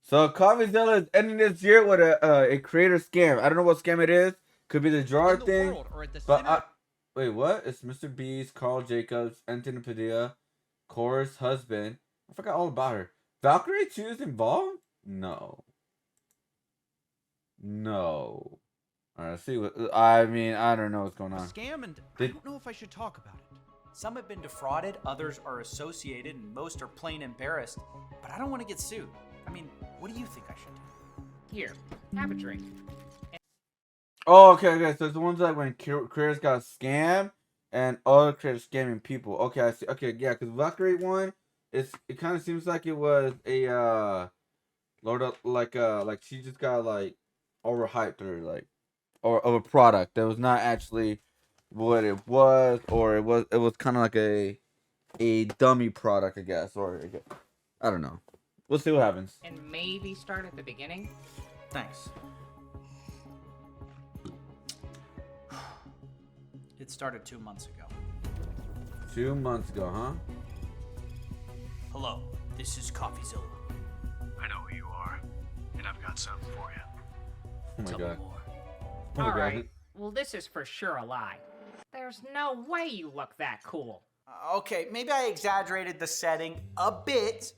So Coffeezilla is ending this year with a creator scam. I don't know what scam it is. Could be the drawer thing. Wait, what? It's MrBeast, Carl Jacobs, Anthony Padilla, Cora's husband. I forgot all about her. Valkyrie 2 is involved? No. No. Alright, let's see what. I mean, I don't know what's going on. Scam, and I don't know if I should talk about it. Some have been defrauded, others are associated, and most are plain embarrassed. But I don't want to get sued. I mean, what do you think I should do? Here, have a drink. Oh, okay. So it's the ones like when creators got scammed and other creators scamming people. Okay, I see. Okay, yeah, because Valkyrie one, it kind of seems like it was a Lord of, like she just got like overhyped or of a product that was not actually what it was, or it was kind of like a dummy product, I guess, or I don't know. We'll see what happens. And maybe start at the beginning? Thanks. It started 2 months ago. 2 months ago, huh? Hello, this is Coffeezilla. I know who you are, and I've got something for you. Oh my Tell god. me more. Oh my Alright, god. well this is for sure a lie. There's no way you look that cool. Okay, maybe I exaggerated the setting a bit.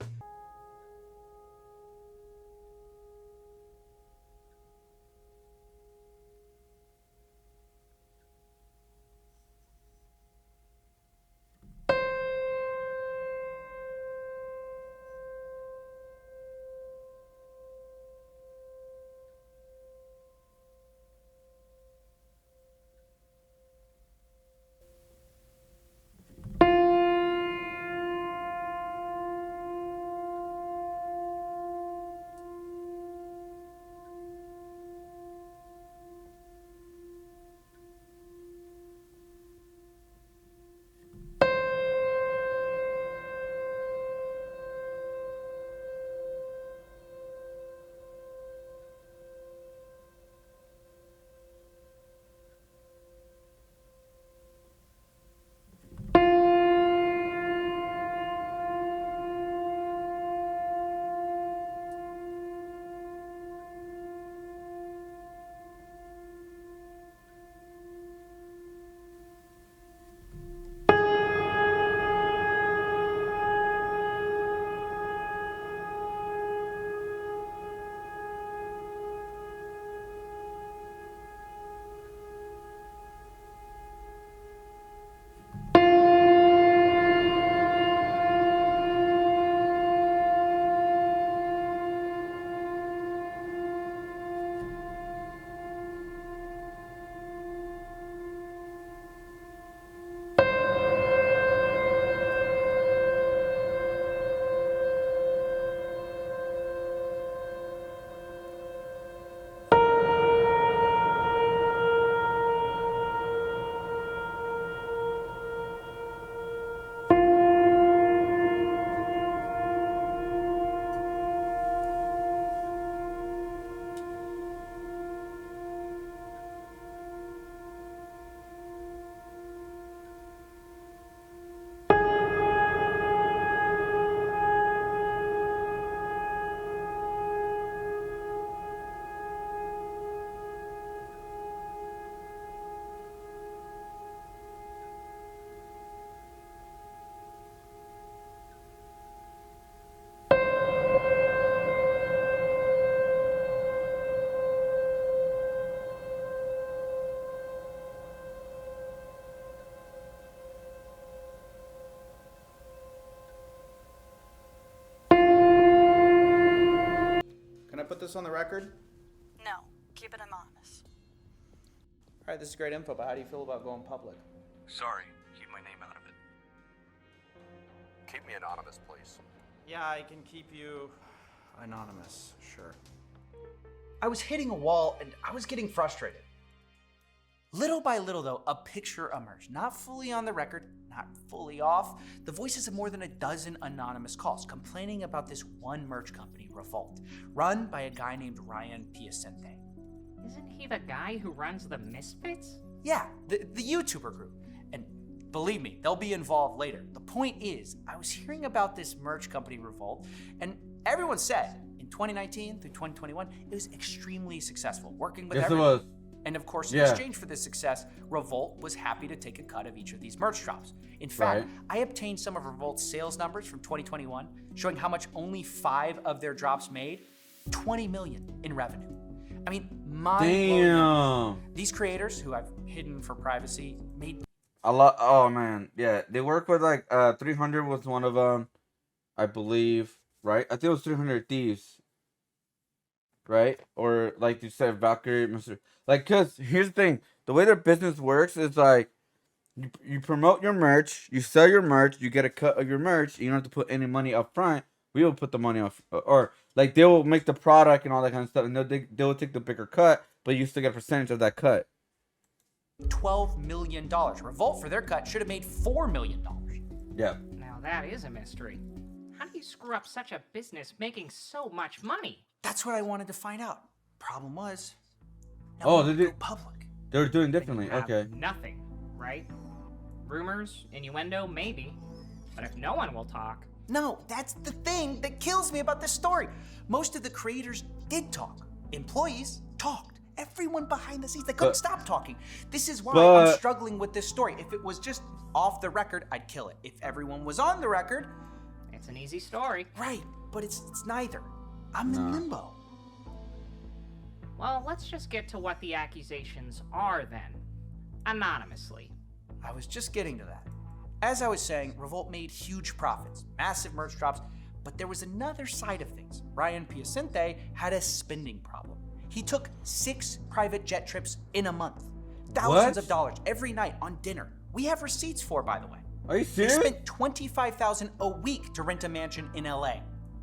Can I put this on the record? No, keep it anonymous. All right, this is great info, but how do you feel about going public? Sorry, keep my name out of it. Keep me anonymous, please. Yeah, I can keep you anonymous, sure. I was hitting a wall and I was getting frustrated. Little by little, though, a picture emerged. Not fully on the record, not fully off. The voices of more than a dozen anonymous calls complaining about this one merch company, Revolt, run by a guy named Ryan Piacente. Isn't he the guy who runs the Misfits? Yeah, the YouTuber group. And believe me, they'll be involved later. The point is, I was hearing about this merch company, Revolt, and everyone said, 2019 through 2021, it was extremely successful, working with Yes, it everyone. was. And of course, in Yeah. exchange for this success, Revolt was happy to take a cut of each of these merch drops. In fact, Right. I obtained some of Revolt's sales numbers from 2021, showing how much only 5 of their drops made, 20 million in revenue. I mean, mind-blowing numbers. Damn. These creators, who I've hidden for privacy, made A lot. Oh man, yeah. They work with like 300 was one of them, I believe. Right? I think it was 300 Thieves. Right? Or like you said, Valkyrie, Mr. Like, cause here's the thing: the way their business works is like you promote your merch, you sell your merch, you get a cut of your merch. You don't have to put any money up front. We will put the money up, or like they will make the product and all that kind of stuff, and they'll take the bigger cut, but you still get a percentage of that cut. $12 million. Revolt, for their cut, should have made $4 million. Yeah. Now that is a mystery. How do you screw up such a business making so much money? That's what I wanted to find out. Problem was, no Oh, one they would did- go public. They were doing Then differently. you have Okay. Nothing, right? Rumors, innuendo, maybe. But if no one will talk, No, that's the thing that kills me about this story. Most of the creators did talk. Employees talked. Everyone behind the scenes, they couldn't stop talking. This is why I'm but- struggling with this story. If it was just off the record, I'd kill it. If everyone was on the record, it's an easy story. right, but it's neither. I'm in limbo. Well, let's just get to what the accusations are then. Anonymously. I was just getting to that. As I was saying, Revolt made huge profits, massive merch drops, but there was another side of things. Ryan Piacente had a spending problem. He took 6 private jet trips in a month. Thousands of dollars every night on dinner. We have receipts for, by the way. Are you They serious? spent $25,000 a week to rent a mansion in LA.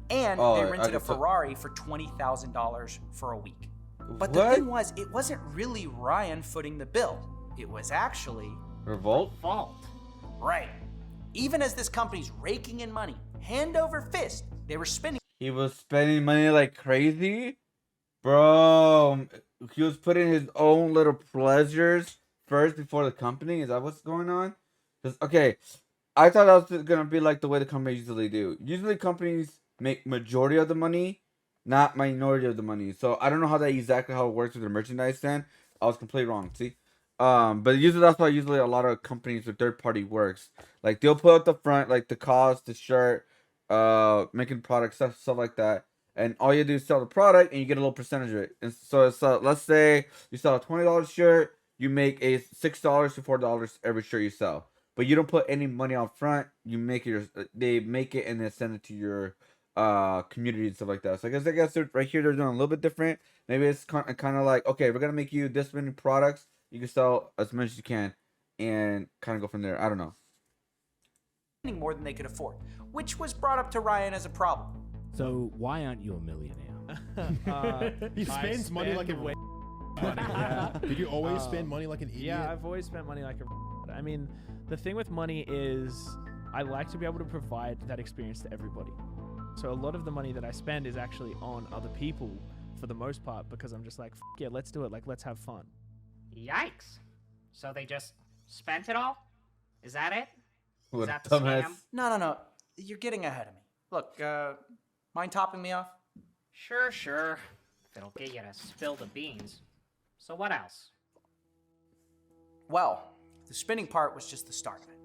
And Oh, they rented okay, a so- Ferrari for $20,000 for a week. But the What? thing was, it wasn't really Ryan footing the bill. It was actually Revolt? Vault. right. Even as this company's raking in money, hand over fist, they were spending He was spending money like crazy? Bro, he was putting his own little pleasures first before the company? Is that what's going on? 'Cause, okay, I thought that was going to be like the way the companies usually do. Usually companies make majority of the money, not minority of the money. So I don't know how that exactly how it works with the merchandise then. I was completely wrong, see? But usually that's why usually a lot of companies or third party works. Like they'll put up the front, like the cost, the shirt, making products, stuff like that. And all you do is sell the product, and you get a little percentage of it. And so it's let's say you sell a $20 shirt, you make a $6 to $4 every shirt you sell. But you don't put any money out front. You make it. They make it and then send it to your community and stuff like that. So I guess they're, right here they're doing a little bit different. Maybe it's kind of like, okay, we're gonna make you this many products. You can sell as much as you can, and kind of go from there. I don't know. more than they could afford, which was brought up to Ryan as a problem. So why aren't you a millionaire? He spends money like a way. Did you always spend money like an idiot? Yeah, I've always spent money like a. I mean, the thing with money is I like to be able to provide that experience to everybody. So a lot of the money that I spend is actually on other people for the most part because I'm just like, yeah, let's do it. Like, let's have fun. Yikes. So they just spent it all? Is that it? What Is a that the dumbass. scam? No. You're getting ahead of me. Look, mind topping me off? Sure. If it'll get you to spill the beans. So what else? Well, the spinning part was just the start of it.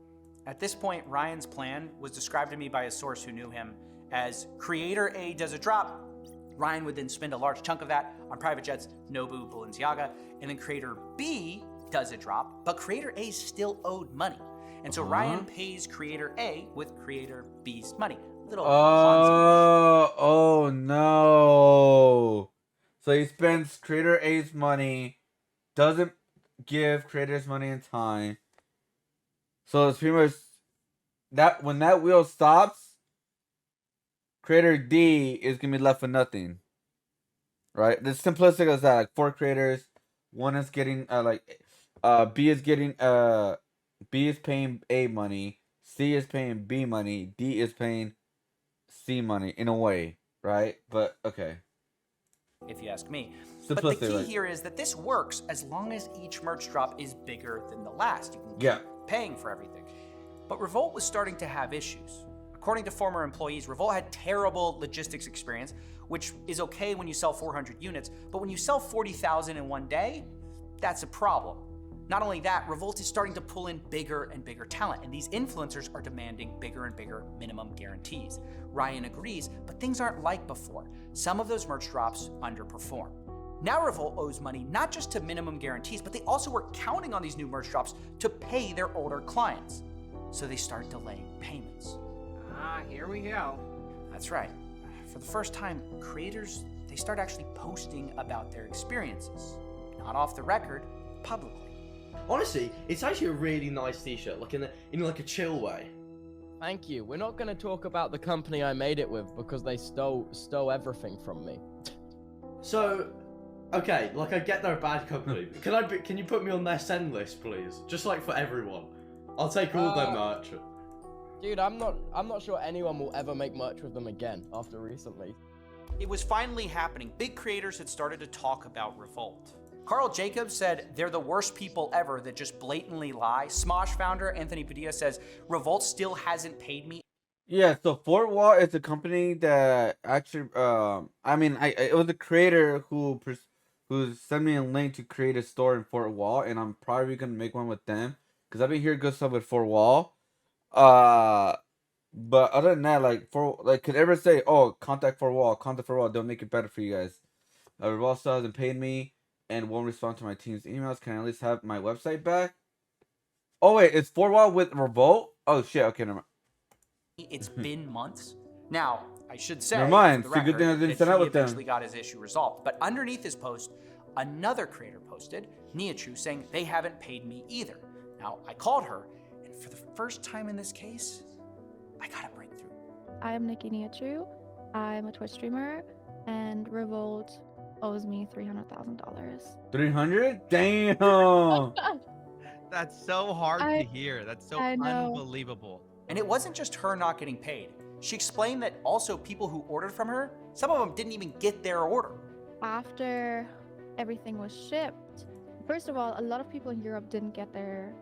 At this point, Ryan's plan was described to me by a source who knew him as Creator A does a drop. Ryan would then spend a large chunk of that on private jets, Nobu, Balenciaga, and then Creator B does a drop, but Creator A still owed money. And so Ryan pays Creator A with Creator B's money. Little Ponzi. Oh no. So he spends Creator A's money, doesn't give Creator's money in time. So it's pretty much that when that wheel stops, Creator D is gonna be left with nothing. Right? It's simplistic as that. Like 4 creators, one is getting B is getting B is paying A money, C is paying B money, D is paying C money in a way, right? But okay. If you ask me. Simplistic, But the key right? here is that this works as long as each merch drop is bigger than the last. You can keep Yeah. paying for everything. But Revolt was starting to have issues. A According to former employees, Revolt had terrible logistics experience, which is okay when you sell 400 units, but when you sell 40,000 in one day, that's a problem. Not only that, Revolt is starting to pull in bigger and bigger talent, and these influencers are demanding bigger and bigger minimum guarantees. Ryan agrees, but things aren't like before. Some of those merch drops underperform. Now Revolt owes money not just to minimum guarantees, but they also were counting on these new merch drops to pay their older clients. So they start delaying payments. Here we go. That's right. For the first time, creators, they start actually posting about their experiences. Not off the record, publicly. Honestly, it's actually a really nice t-shirt, like in like a chill way. Thank you. We're not going to talk about the company I made it with because they stole everything from me. So, okay, like I get they're a bad company. Can you put me on their send list, please? Just like for everyone. I'll take all their merch. Dude, I'm not sure anyone will ever make merch with them again after recently. It was finally happening. Big creators had started to talk about Revolt. Carl Jacobs said they're the worst people ever that just blatantly lie. Smosh founder Anthony Padilla says Revolt still hasn't paid me. Yeah, so Fort Wall is a company that actually, it was a creator who sent me a link to create a store in Fort Wall, and I'm probably gonna make one with them because I've been hearing good stuff with Fort Wall. But other than that, could ever say, oh, contact Fort Wall, they'll make it better for you guys. Revolt still hasn't paid me and won't respond to my team's emails. Can I at least have my website back? Oh wait, it's Fort Wall with Revolt? Oh shit, okay, never mind. It's been months. Now, I should say, never mind. for It's a the good thing I record, didn't set that up he with them. eventually got his issue resolved. But underneath his post, another creator posted, Niachu, saying they haven't paid me either. Now, I called her, and for the first time in this case, I got a breakthrough. I am Nikki Niachu. I'm a Twitch streamer, and Revolt owes me $300,000. 300? Damn. That's so hard to hear. That's so I know. unbelievable. And it wasn't just her not getting paid. She explained that also people who ordered from her, some of them didn't even get their order. After everything was shipped, first of all, a lot of people in Europe didn't get their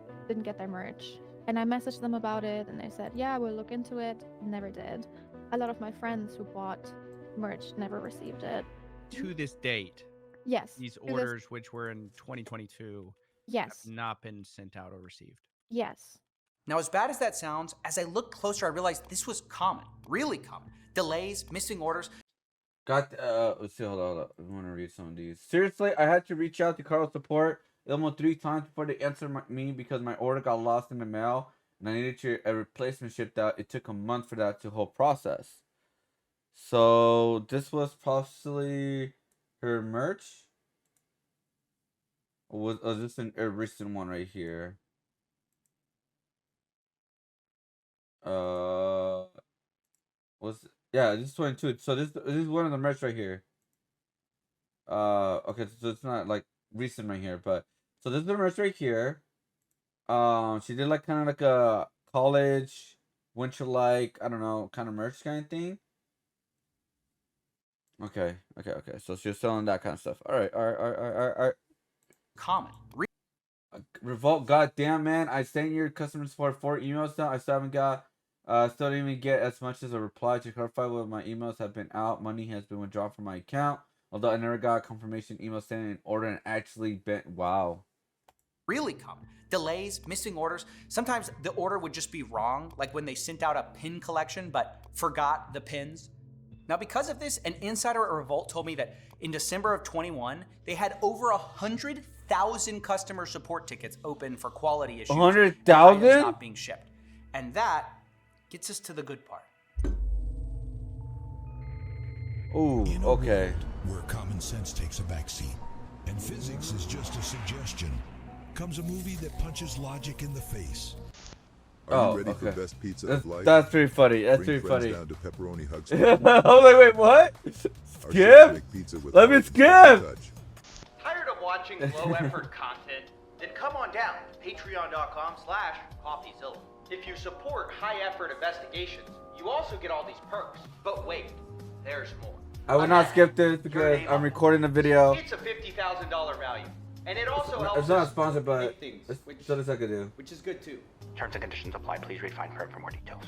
merch. And I messaged them about it, and they said, yeah, we'll look into it. Never did. A lot of my friends who bought merch never received it. To this date, Yes. these orders, which were in 2022, Yes. have not been sent out or received. Yes. Now, as bad as that sounds, as I looked closer, I realized this was common, really common. Delays, missing orders. Let's see, hold on. I want to read some of these. Seriously, I had to reach out to Carl's support almost 3 times before they answered me because my order got lost in the mail and I needed a replacement shipped out. It took a month for that whole process. So this was possibly her merch. Or was this a recent one right here? Yeah, this is 22. So this is one of the merch right here. Okay, so it's not like recent right here, but so this is the merch right here. She did like kind of like a college winter I don't know, kind of merch kind of thing. Okay. So she was selling that kind of stuff. All right. Common. Revolt, goddamn man! I sent your customer support 4 emails now. I still haven't got, still didn't even get as much as a reply to clarify whether my emails have been out. Money has been withdrawn from my account. Although I never got a confirmation email saying an order and actually been wow. Really common. Delays, missing orders. Sometimes the order would just be wrong, like when they sent out a pin collection but forgot the pins. Now, because of this, an insider at Revolt told me that in December of 21, they had over 100,000 customer support tickets open for quality issues. 100,000? Not being shipped. And that gets us to the good part. Ooh, okay. Where common sense takes a backseat and physics is just a suggestion, comes a movie that punches logic in the face. Are you ready for best pizza of life? That's pretty funny. That's Bring pretty friends funny. down to pepperoni hugs. I was like, wait, what? Skip? Let me skip! Tired of watching low-effort content? Then come on down to patreon.com/Coffeezilla. If you support high-effort investigations, you also get all these perks. But wait, there's more. I would not skip this because I'm recording the video. It's a $50,000 value. And it also helps It's not us sponsored, but things, it's so this I could do. which is good too. Terms and conditions apply. Please read fine print for more details.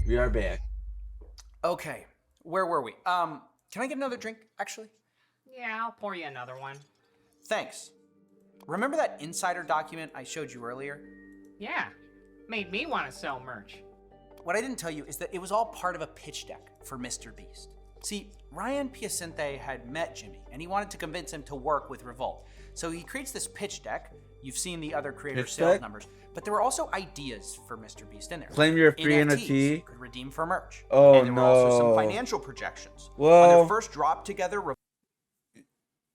We are back. Okay, where were we? Can I get another drink, actually? Yeah, I'll pour you another one. Thanks. Remember that insider document I showed you earlier? Yeah, made me want to sell merch. What I didn't tell you is that it was all part of a pitch deck for MrBeast. See, Ryan Piacente had met Jimmy, and he wanted to convince him to work with Revolt. So he creates this pitch deck. You've seen the other creator Pitch sales deck? numbers, but there were also ideas for MrBeast in there. Claim your free NFTs NFT. you could redeem for merch. Oh, and there were also some no. financial projections. Well- on their first drop together,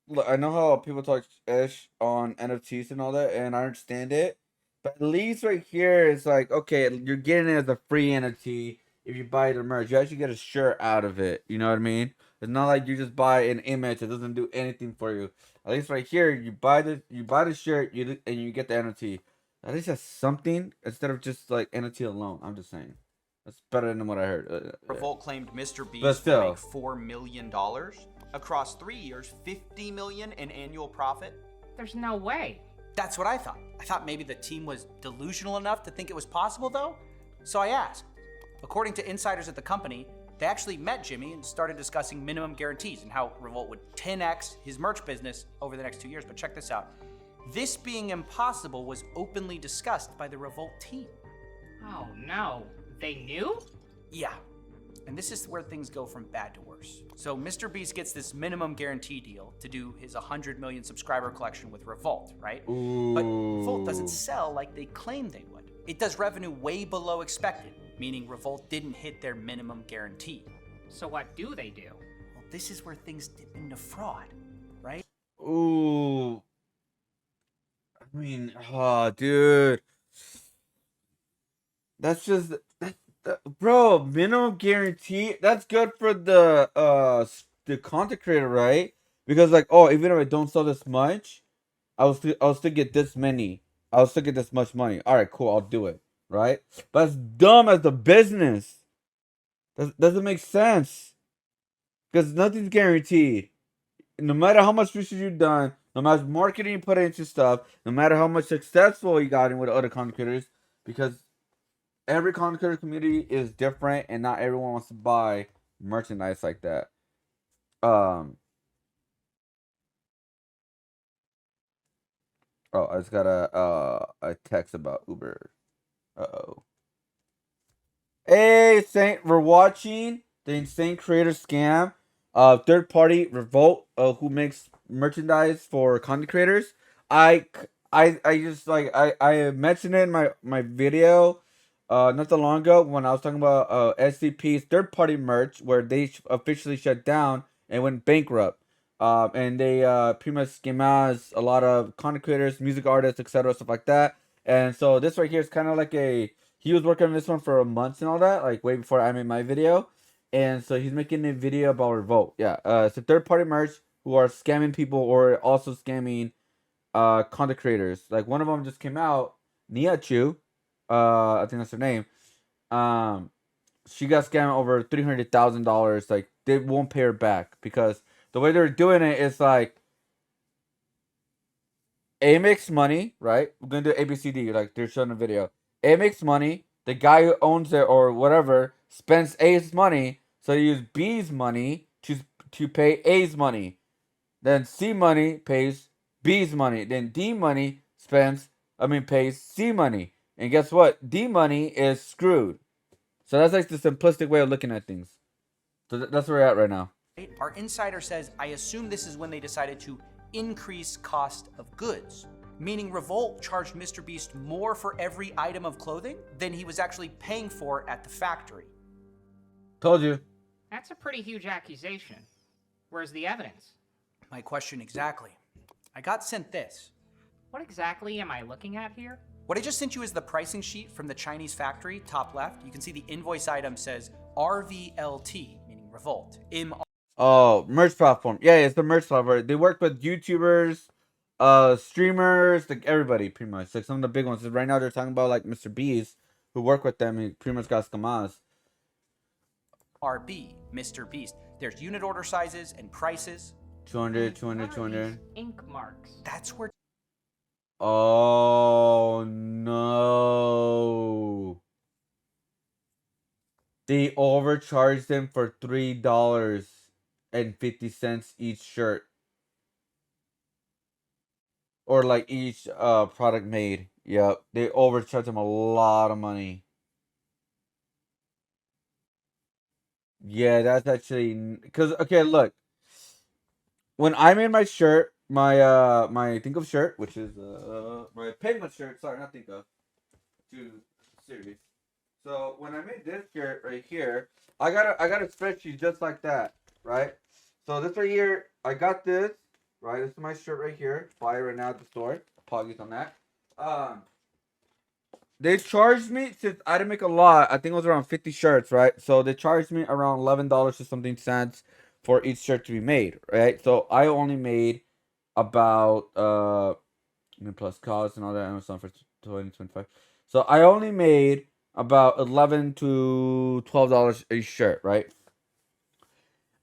Look, I know how people talk ish on NFTs and all that, and I understand it. But at least right here, it's like, okay, you're getting it as a free NFT if you buy the merch. You actually get a shirt out of it. You know what I mean? It's not like you just buy an image that doesn't do anything for you. At least right here, you buy the shirt, and you get the NFT. At least that's something instead of just like NFT alone. I'm just saying. That's better than what I heard. Revolt claimed But MrBeast would still. make $4 million across 3 years, $50 million in annual profit. There's no way. That's what I thought. I thought maybe the team was delusional enough to think it was possible, though. So I asked. According to insiders at the company, they actually met Jimmy and started discussing minimum guarantees and how Revolt would 10x his merch business over the next 2 years. But check this out. This being impossible was openly discussed by the Revolt team. Oh no, they knew? Yeah. And this is where things go from bad to worse. So MrBeast gets this minimum guarantee deal to do his 100 million subscriber collection with Revolt, right? Ooh. But Revolt doesn't sell like they claimed they would. It does revenue way below expected, meaning Revolt didn't hit their minimum guarantee. So what do they do? Well, this is where things dip into fraud, right? Ooh. I mean, oh, dude. That's just, bro, minimum guarantee. That's good for the content creator, right? Because like, oh, even if I don't sell this much, I'll still get this many. I'll still get this much money. All right, cool. I'll do it, right? But it's dumb as the business. Doesn't make sense. Because nothing's guaranteed. No matter how much research you've done, no matter marketing you put into stuff, no matter how much successful you got in with other content creators, because every content creator community is different, and not everyone wants to buy merchandise like that. Oh, I just got a text about Uber. Uh-oh. Hey, Saint, we're watching the Insane Creator Scam. Third party Revolt, who makes merchandise for content creators. I just like I mentioned it in my video not that long ago when I was talking about SCP's third party merch, where they officially shut down and went bankrupt. And they pretty much scam out a lot of content creators, music artists, etc., stuff like that. And so this right here is kind of like he was working on this one for months and all that, like way before I made my video. And so he's making a video about Revolt. Yeah, it's a third party merch who are scamming people or also scamming content creators. Like one of them just came out, Niachu, I think that's her name. She got scammed over $300,000. Like they won't pay her back because the way they're doing it is like A makes money, right? We're gonna do ABCD, like they're showing a video. A makes money. The guy who owns it or whatever spends A's money, so you use B's money to pay A's money. Then C money pays B's money. Then D money pays C money. And guess what? D money is screwed. So that's like the simplistic way of looking at things. So that's where we're at right now. Our insider says, I assume this is when they decided to increase cost of goods, meaning Revolt charged MrBeast more for every item of clothing than he was actually paying for at the factory. Told you. That's a pretty huge accusation. Where's the evidence? My question exactly. I got sent this. What exactly am I looking at here? What I just sent you is the pricing sheet from the Chinese factory, top left. You can see the invoice item says RVLT, meaning Revolt. Oh, merch platform. Yeah, it's the merch platform. They work with YouTubers, streamers, like everybody pretty much. Like some of the big ones. Right now they're talking about like MrBeast, who work with them. He pretty much got scamas. RB, MrBeast. There's unit order sizes and prices. 200, 200, 200. Ink marks. That's where. Oh no. They overcharged them for $3.50 each shirt. Or like each product made. Yep. They overcharged them a lot of money. Yeah, that's actually because okay, look. When I made my shirt, my Think of shirt, which is my Penguin shirt, sorry, not Think of, too serious. So when I made this shirt right here, I got a spreadsheet just like that, right? So this right here, I got this, right? This is my shirt right here. Buy it right now at the store. Apologies on that. Um, they charged me since I didn't make a lot. I think it was around 50 shirts, right? So they charged me around $11 or something cents for each shirt to be made, right? So I only made about plus cost and all that Amazon for 2025. So I only made about $11 to $12 a shirt, right?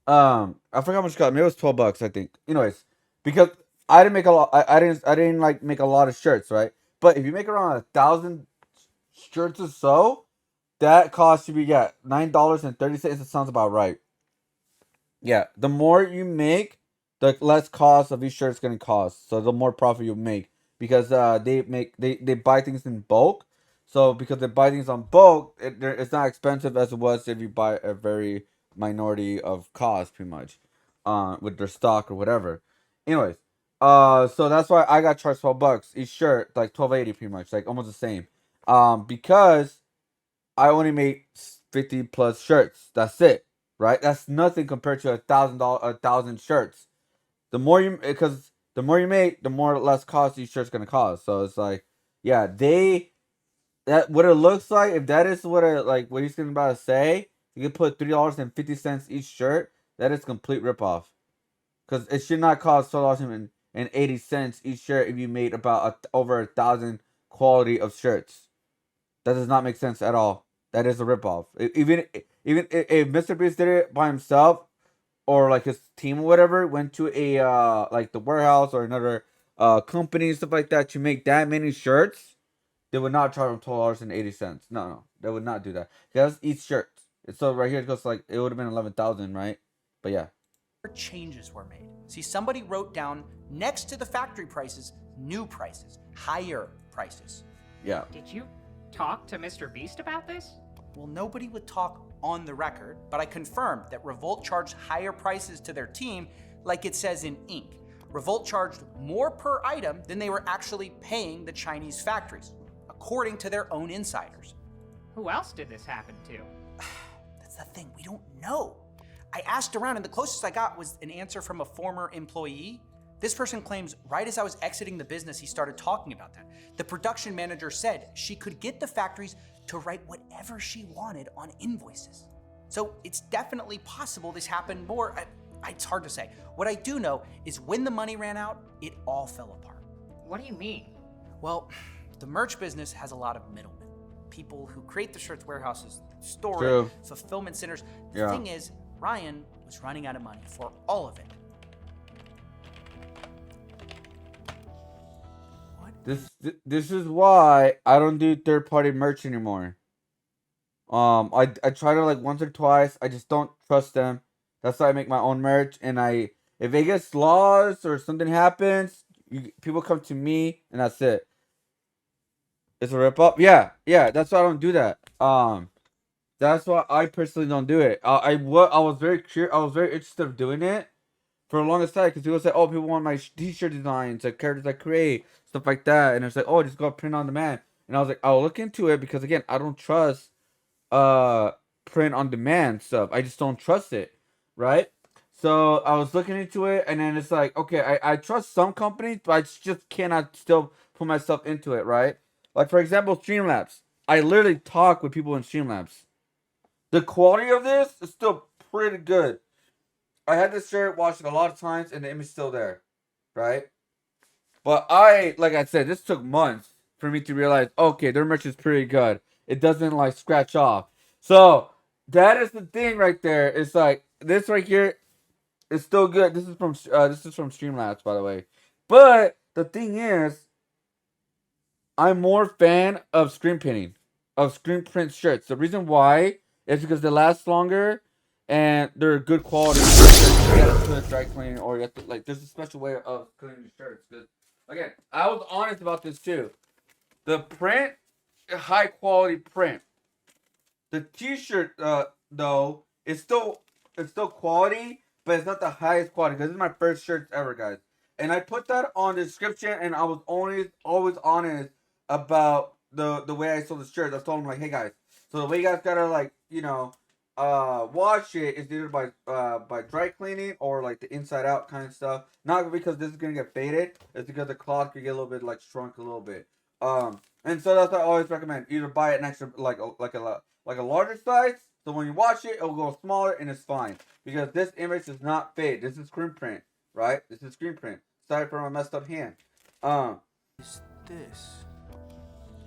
I forgot how much it cost. Maybe it was $12, I think. Anyways, because I didn't make a lot. I didn't like make a lot of shirts, right? But if you make around 1,000 shirts or so, that cost you be $9.30. It sounds about right. Yeah, the more you make, the less cost of each shirt is gonna cost. So the more profit you make because they buy things in bulk. So because they buy things on bulk, it's not expensive as it was if you buy a very minority of cost, pretty much, with their stock or whatever. Anyways, so that's why I got charged $12 each shirt, like $12.80, pretty much, like almost the same. Because I only made 50 plus shirts. That's it, right? That's nothing compared to $1,000 shirts. Because the more you make, the more less cost each shirt's gonna cost. So it's like, yeah, that what it looks like. If that is what what he's gonna about to say, you can put $3.50 each shirt. That is complete ripoff. Because it should not cost $12.80 each shirt if you made about over 1,000 quality of shirts. That does not make sense at all. That is a ripoff. Even if MrBeast did it by himself or like his team or whatever went to a like the warehouse or another company and stuff like that to make that many shirts, they would not charge him $12.80. No, they would not do that. Because each shirt. So right here it goes like it would have been 11,000, right? But yeah. Changes were made. See, somebody wrote down next to the factory prices, new prices, higher prices. Yeah. Did you talk to MrBeast about this? Well, nobody would talk on the record, but I confirmed that Revolt charged higher prices to their team, like it says in ink. Revolt charged more per item than they were actually paying the Chinese factories, according to their own insiders. Who else did this happen to? That's the thing, we don't know. I asked around, and the closest I got was an answer from a former employee. This person claims right as I was exiting the business, he started talking about that. The production manager said she could get the factories to write whatever she wanted on invoices. So it's definitely possible this happened more. It's hard to say. What I do know is when the money ran out, it all fell apart. What do you mean? Well, the merch business has a lot of middlemen. People who create the shirts, warehouses, store True. it, fulfillment centers. The thing is, Ryan was running out of money for all of it. This is why I don't do third party merch anymore. I try to like once or twice. I just don't trust them. That's why I make my own merch. And if it gets lost or something happens, people come to me and that's it. It's a rip up. Yeah. That's why I don't do that. That's why I personally don't do it. I was very curious. I was very interested in doing it for the longest time because people say, "Oh, people want my t-shirt designs, like characters I create, stuff like that," and it's like, "Oh, just go print on demand." And I was like, "I'll look into it," because again, I don't trust print on demand stuff. I just don't trust it, right? So I was looking into it, and then it's like, okay, I trust some companies, but I just cannot still put myself into it, right? Like for example, Streamlabs. I literally talk with people in Streamlabs. The quality of this is still pretty good. I had this shirt washed a lot of times and the image is still there, right? But like I said, this took months for me to realize, okay, their merch is pretty good. It doesn't like scratch off. So that is the thing right there. It's like this right here is still good. This is from Streamlabs, by the way. But the thing is, I'm more fan of screen printing, of screen print shirts. The reason why It's because they last longer and they're good quality. You have to put a dry clean, or you have to, like, there's a special way of cleaning the shirts. Because, again, I was honest about this too. The print, high quality print. The t-shirt, though, it's still quality, but it's not the highest quality. Because this is my first shirt ever, guys. And I put that on the description, and I was always honest about the way I sold the shirts. I told them, like, hey guys, so the way you guys gotta, like, wash it is either by dry cleaning or like the inside out kind of stuff. Not because this is gonna get faded. It's because the cloth could get a little bit like shrunk a little bit. And so that's what I always recommend. Either buy an extra like a larger size, so when you wash it, it'll go smaller and it's fine. Because this image is not fade. This is screen print, right? This is screen print. Sorry for my messed up hand. Is this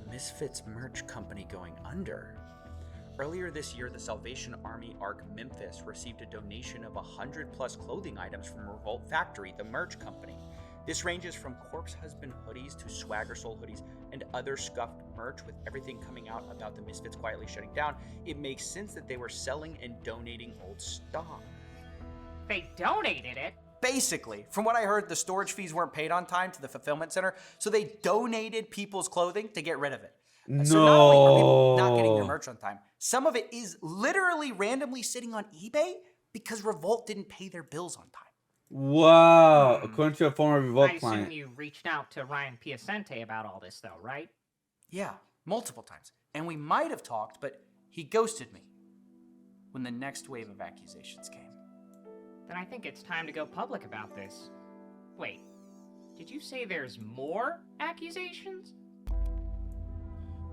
Misfits merch company going under? Earlier this year, the Salvation Army Arc Memphis received a donation of 100+ clothing items from Revolt Factory, the merch company. This ranges from Corpse Husband hoodies to Swagger Soul hoodies and other scuffed merch. With everything coming out about the Misfits quietly shutting down, it makes sense that they were selling and donating old stock. They donated it? Basically, from what I heard, the storage fees weren't paid on time to the fulfillment center, so they donated people's clothing to get rid of it. No. So not only are people not getting their merch on time, some of it is literally randomly sitting on eBay because Revolt didn't pay their bills on time. Wow. According to a former Revolt I client. assume you reached out to Ryan Piacente about all this, though, right? Yeah, multiple times. And we might have talked, but he ghosted me when the next wave of accusations came. Then I think it's time to go public about this. Wait, did you say there's more accusations?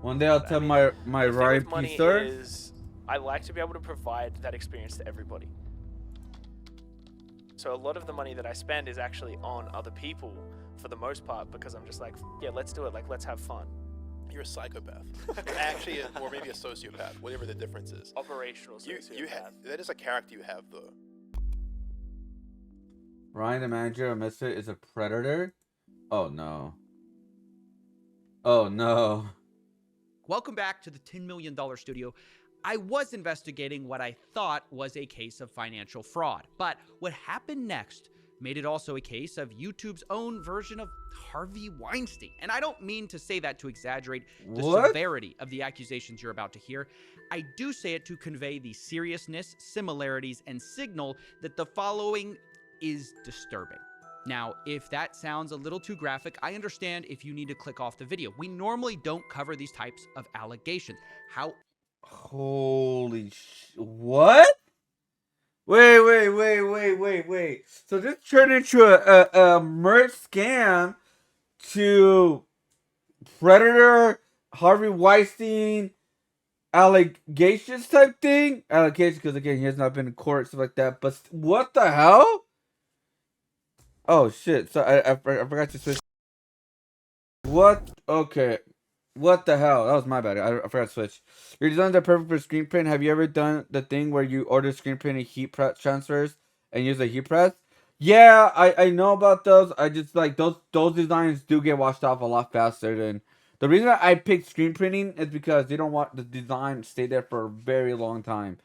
One day I'll tell my Ryan P. Sir. I like to be able to provide that experience to everybody. So a lot of the money that I spend is actually on other people for the most part, because I'm just like, yeah, let's do it. Like, let's have fun. You're a psychopath. Actually, or maybe a sociopath, whatever the difference is. Operational sociopath. That is a character you have, though. Ryan, the manager of Misfit, is a predator? Oh, no. Oh, no. Welcome back to the $10 million studio. I was investigating what I thought was a case of financial fraud, but what happened next made it also a case of YouTube's own version of Harvey Weinstein. And I don't mean to say that to exaggerate the severity of the accusations you're about to hear. I do say it to convey the seriousness, similarities, and signal that the following is disturbing. Now, if that sounds a little too graphic, I understand if you need to click off the video. We normally don't cover these types of allegations. Holy what? Wait. So this turned into a merch scam to Predator, Harvey Weinstein, allegations type thing? Allegations, because again, he has not been in court, stuff like that. But what the hell? Oh shit! So I forgot to switch. What? Okay. What the hell? That was my bad. I forgot to switch. Your designs are perfect for screen print. Have you ever done the thing where you order screen print and heat press transfers and use a heat press? Yeah, I know about those. I just like those designs do get washed off a lot faster than the reason I picked screen printing is because they don't want the design to stay there for a very long time.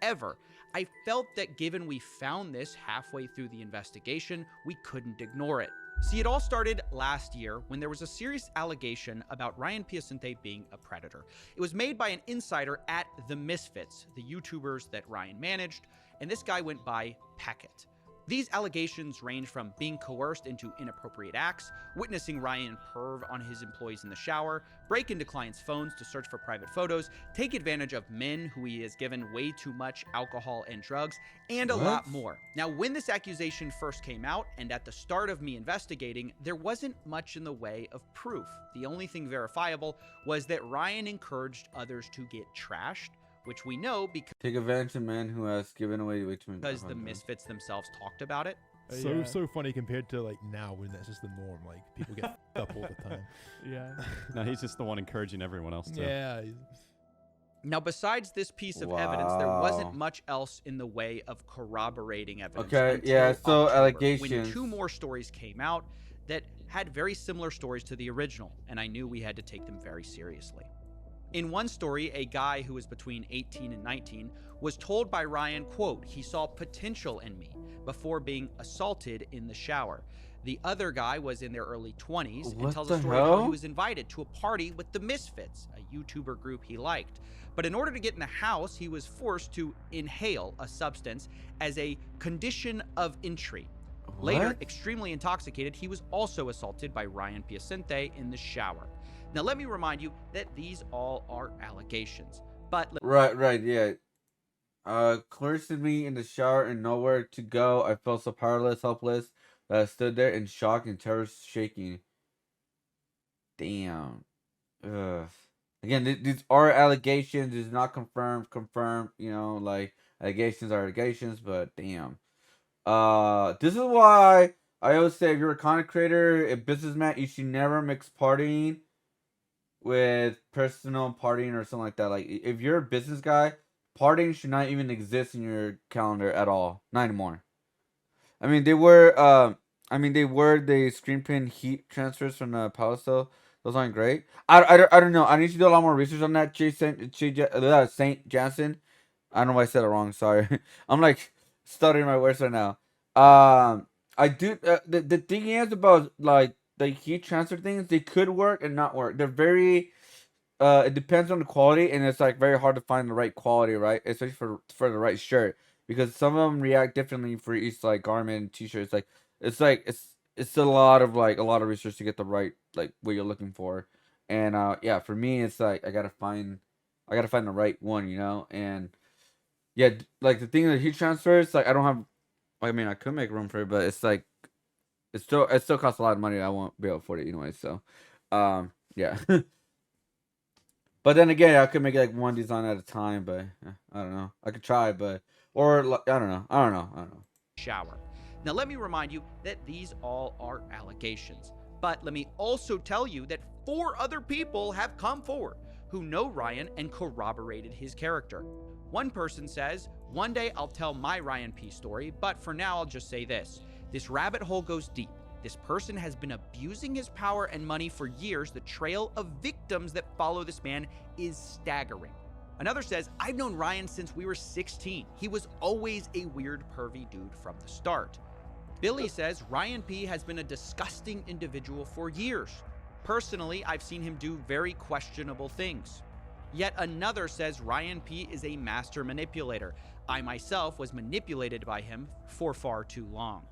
Ever. I felt that given we found this halfway through the investigation, we couldn't ignore it. See, it all started last year when there was a serious allegation about Ryan Piacente being a predator. It was made by an insider at the Misfits, the YouTubers that Ryan managed, and this guy went by Packet. These allegations range from being coerced into inappropriate acts, witnessing Ryan perv on his employees in the shower, break into clients' phones to search for private photos, take advantage of men who he has given way too much alcohol and drugs, and a lot more. Now, when this accusation first came out, and at the start of me investigating, there wasn't much in the way of proof. The only thing verifiable was that Ryan encouraged others to get trashed, which we know because take advantage of men who has given away way too many. Because the Misfits themselves talked about it. So funny compared to like now when that's just the norm. Like people get up all the time. Yeah. No, he's just the one encouraging everyone else to. Yeah. Now, besides this piece of evidence, there wasn't much else in the way of corroborating evidence. Okay, yeah, so October, allegations. when 2 more stories came out that had very similar stories to the original, and I knew we had to take them very seriously. In one story, a guy who was between 18 and 19 was told by Ryan, quote, he saw potential in me before being assaulted in the shower. The other guy was in their early 20s and What tells the a story of how he hell? was invited to a party with the Misfits, a YouTuber group he liked. But in order to get in the house, he was forced to inhale a substance as a condition of entry. Later, What? extremely intoxicated, he was also assaulted by Ryan Piacente in the shower. Now, let me remind you that these all are allegations. But Right, yeah. Cleared me in the shower and nowhere to go. I felt so powerless, helpless, that I stood there in shock and terror shaking. Damn. Ugh. Again, these are allegations. It's not confirmed. You know, like allegations are allegations, but damn. This is why I always say if you're a content creator, a businessman, you should never mix partying with personal partying or something like that. Like if you're a business guy, partying should not even exist in your calendar at all. Not anymore. I mean, they were the screen print heat transfers from the Paliso. Those aren't great. I don't know. I need to do a lot more research on that. Saint Jansen. I don't know why I said it wrong. Sorry. I'm like stuttering my words right now. I do. The thing is about like the heat transfer things. They could work and not work. They're very. It depends on the quality, and it's like very hard to find the right quality, right? Especially for the right shirt, because some of them react differently for each like garment and t-shirt. It's a lot of research to get the right like what you're looking for, and yeah, for me it's like I gotta find the right one, you know, and yeah, like the thing that heat transfers, like I don't have. I mean, I could make room for it, but it's like it still costs a lot of money. I won't be able to afford it anyway. So, yeah. But then again, I could make like one design at a time, but I don't know. I could try, but or I don't know. shower. Now, let me remind you that these all are allegations. But let me also tell you that 4 other people have come forward who know Ryan and corroborated his character. One person says, one day I'll tell my Ryan P story, but for now I'll just say this. This rabbit hole goes deep. This person has been abusing his power and money for years. The trail of victims that follow this man is staggering. Another says, I've known Ryan since we were 16. He was always a weird, pervy dude from the start. Billy says, Ryan P has been a disgusting individual for years. Personally, I've seen him do very questionable things. Yet another says Ryan P is a master manipulator. I myself was manipulated by him for far too long.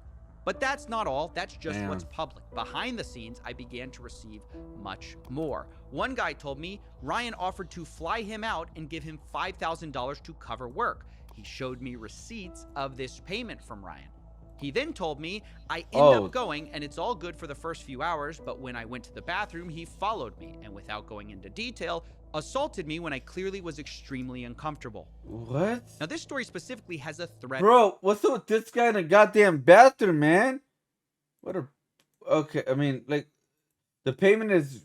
But that's not all. That's just what's public. Behind the scenes, I began to receive much more. One guy told me Ryan offered to fly him out and give him $5,000 to cover work. He showed me receipts of this payment from Ryan. He then told me I end up going and it's all good for the first few hours, but when I went to the bathroom, he followed me and without going into detail, assaulted me when I clearly was extremely uncomfortable. What? Now, this story specifically has a thread. Bro, what's up with this guy in the goddamn bathroom, man? Okay, I mean, like, the payment is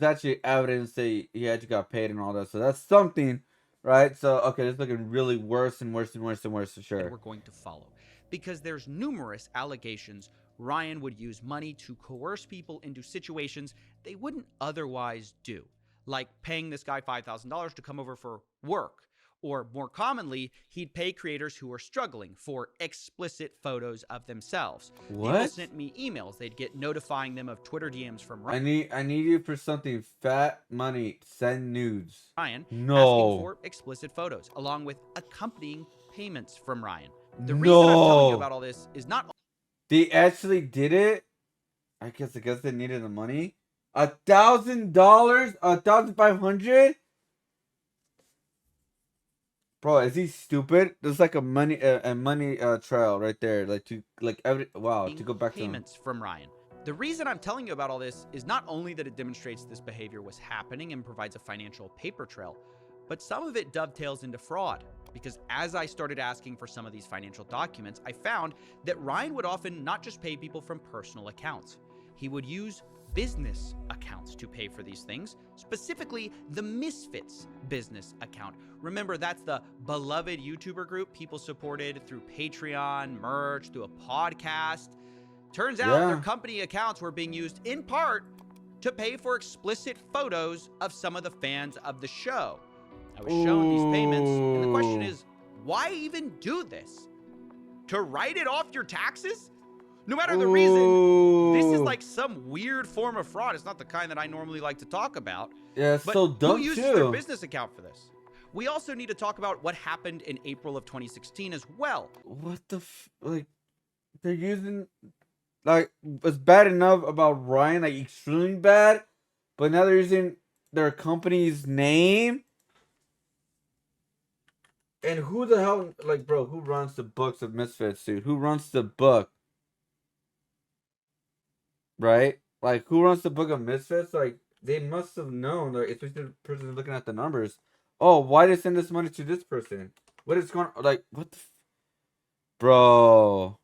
actually evidence that he actually got paid and all that, so that's something, right? So, okay, it's looking really worse and worse and worse and worse for sure. We're going to follow. Because there's numerous allegations Ryan would use money to coerce people into situations they wouldn't otherwise do. Like paying this guy $5,000 to come over for work. Or more commonly, he'd pay creators who are struggling for explicit photos of themselves. What? People sent me emails. They'd get notifying them of Twitter DMs from Ryan. I need you for something. Fat money. Send nudes. Ryan No. asking for explicit photos, along with accompanying payments from Ryan. The reason I'm telling you about all this is not... They actually did it? I guess they needed the money. $1,000? $1,500? Bro, is he stupid? There's like a money trail right there, like to go back to payments from Ryan. The reason I'm telling you about all this is not only that it demonstrates this behavior was happening and provides a financial paper trail, but some of it dovetails into fraud. Because as I started asking for some of these financial documents, I found that Ryan would often not just pay people from personal accounts. He would use business accounts to pay for these things, specifically the Misfits business account. Remember, that's the beloved YouTuber group people supported through Patreon, merch, through a podcast. Turns out their company accounts were being used in part to pay for explicit photos of some of the fans of the show. I was shown these payments, and the question is, why even do this? To write it off your taxes? No matter the reason, this is like some weird form of fraud. It's not the kind that I normally like to talk about. Yeah, it's but so dumb who uses too. their business account for this? We also need to talk about what happened in April of 2016 as well. What the like? They're using like it's bad enough about Ryan, like extremely bad, but now they're using their company's name. And who the hell, like, bro? Who runs the books of Misfits, dude? Who runs the book? Right? Like, who runs the book of Misfits? Like, they must have known, like, especially the person looking at the numbers. Oh, why did they send this money to this person? What is going on? Like, what the bro?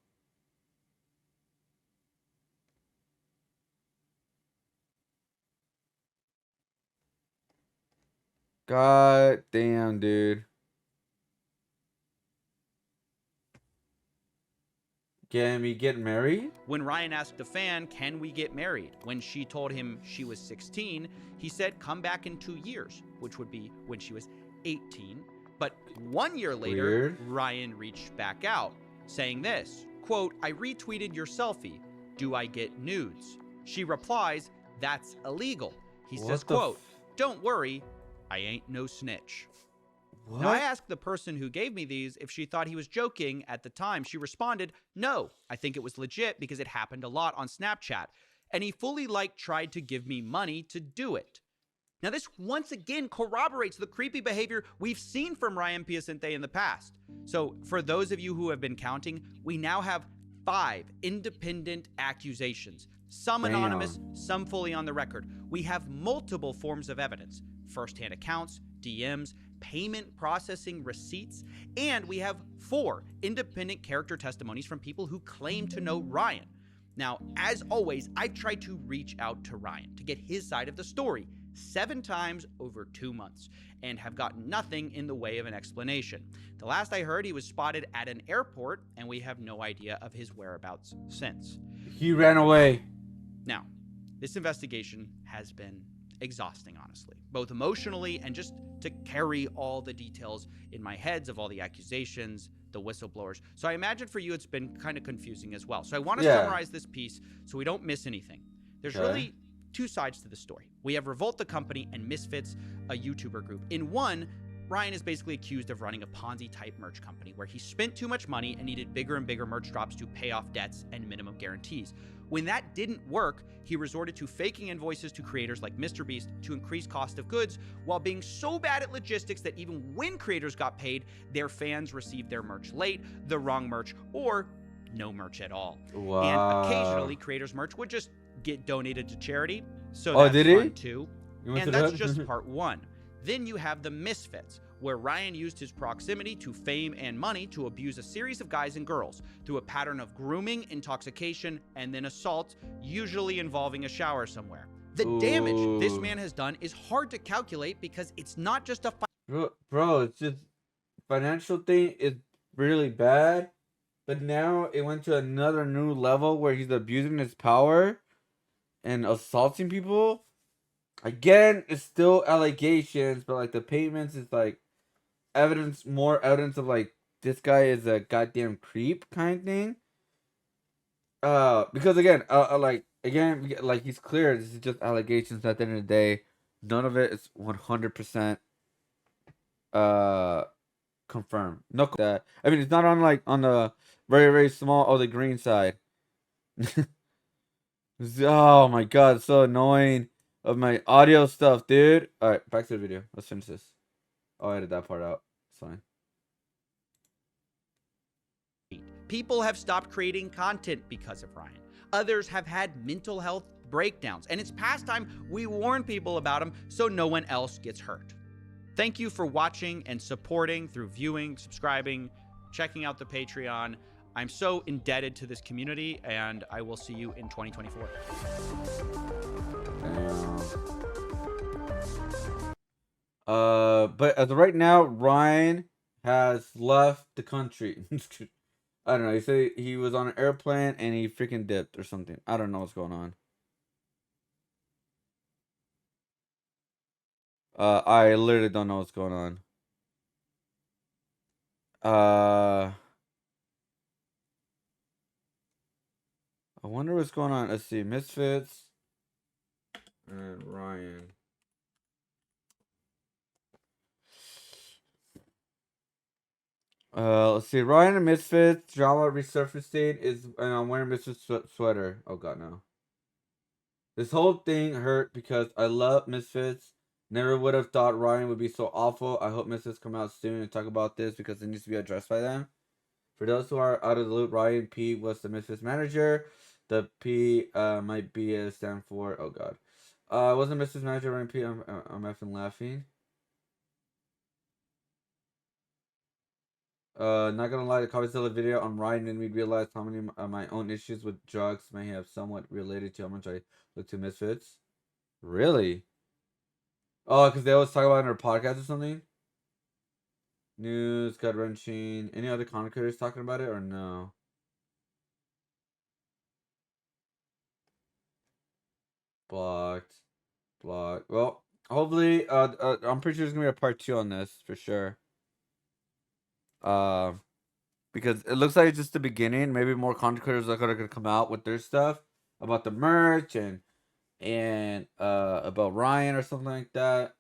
God damn, dude. Can we get married? When Ryan asked a fan, can we get married? When she told him she was 16, he said, come back in 2 years, which would be when she was 18. But 1 year later, Weird. Ryan reached back out, saying this, quote, I retweeted your selfie. Do I get nudes? She replies, that's illegal. He says, quote, don't worry, I ain't no snitch. What? Now, I asked the person who gave me these if she thought he was joking at the time. She responded, no, I think it was legit because it happened a lot on Snapchat. And he fully tried to give me money to do it. Now, this once again corroborates the creepy behavior we've seen from Ryan Piacente in the past. So for those of you who have been counting, we now have 5 independent accusations. Some anonymous, some fully on the record. We have multiple forms of evidence. First-hand accounts, DMs, payment processing receipts, and we have 4 independent character testimonies from people who claim to know Ryan. Now, as always, I've tried to reach out to Ryan to get his side of the story 7 times over 2 months and have gotten nothing in the way of an explanation. The last I heard, he was spotted at an airport, and we have no idea of his whereabouts since. He ran away. Now, this investigation has been exhausting, honestly, both emotionally and just to carry all the details in my heads of all the accusations, the whistleblowers. So I imagine for you it's been kind of confusing as well. So I want to summarize this piece so we don't miss anything. There's really 2 sides to the story. We have Revolt the company and Misfits, a YouTuber group. In one, Ryan is basically accused of running a Ponzi-type merch company where he spent too much money and needed bigger and bigger merch drops to pay off debts and minimum guarantees. When that didn't work, he resorted to faking invoices to creators like MrBeast to increase cost of goods, while being so bad at logistics that even when creators got paid, their fans received their merch late, the wrong merch, or no merch at all. Wow. And occasionally, creators' merch would just get donated to charity, so that's fun too. And that's just part 1. Then you have the Misfits, where Ryan used his proximity to fame and money to abuse a series of guys and girls through a pattern of grooming, intoxication, and then assault, usually involving a shower somewhere. The damage this man has done is hard to calculate because it's not just a bro, it's just financial thing is really bad, but now it went to another new level where he's abusing his power and assaulting people. Again, it's still allegations, but like the payments is like more evidence of like this guy is a goddamn creep kind of thing. Because again, like he's clear. This is just allegations. At the end of the day, none of it is 100% confirmed. No, that I mean, it's not on the very very small the green side. Oh my god, it's so annoying. Of my audio stuff, dude. Alright, back to the video. Let's finish this. I'll edit that part out. It's fine. People have stopped creating content because of Ryan. Others have had mental health breakdowns. And it's past time we warn people about them so no one else gets hurt. Thank you for watching and supporting through viewing, subscribing, checking out the Patreon. I'm so indebted to this community, and I will see you in 2024. But as of right now, Ryan has left the country. I don't know. He said he was on an airplane and he freaking dipped or something. I don't know what's going on. I literally don't know what's going on. I wonder what's going on. Let's see. Misfits and Ryan. Let's see. Ryan and Misfits drama resurfacing is, and I'm wearing Misfits sweater. Oh god, no. This whole thing hurt because I love Misfits. Never would have thought Ryan would be so awful. I hope Misfits come out soon and talk about this because it needs to be addressed by them. For those who are out of the loop, Ryan P was the Misfits manager. The P might be a stand for. Oh god. Wasn't Misfits manager Ryan P. I'm effing laughing. Not gonna lie, the Coffeezilla video on Ryan made me realize how many of my own issues with drugs may have somewhat related to how much I look to Misfits. Really? Oh, because they always talk about it in their podcast or something? News, gut wrenching. Any other content creators talking about it or no? Blocked. Blocked. Well, hopefully, I'm pretty sure there's gonna be a part 2 on this for sure. Because it looks like it's just the beginning. Maybe more content creators are gonna come out with their stuff about the merch and about Ryan or something like that.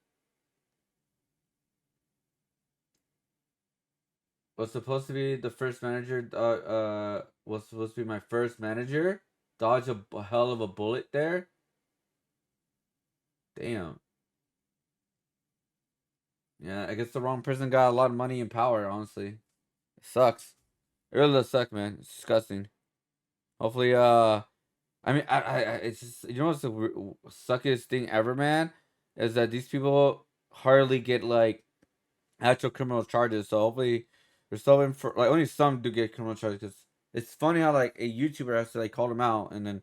Was supposed to be the first manager. Was supposed to be my first manager. Dodge a hell of a bullet there. Damn. Yeah, I guess the wrong person got a lot of money and power. Honestly, it sucks. It really does suck, man. It's disgusting. Hopefully, I mean, it's just, you know what's the suckiest thing ever, man, is that these people hardly get like actual criminal charges. So hopefully, they're still in for like only some do get criminal charges. Cause it's funny how like a YouTuber has to like call them out, and then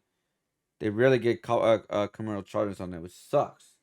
they really get criminal charges on it, which sucks.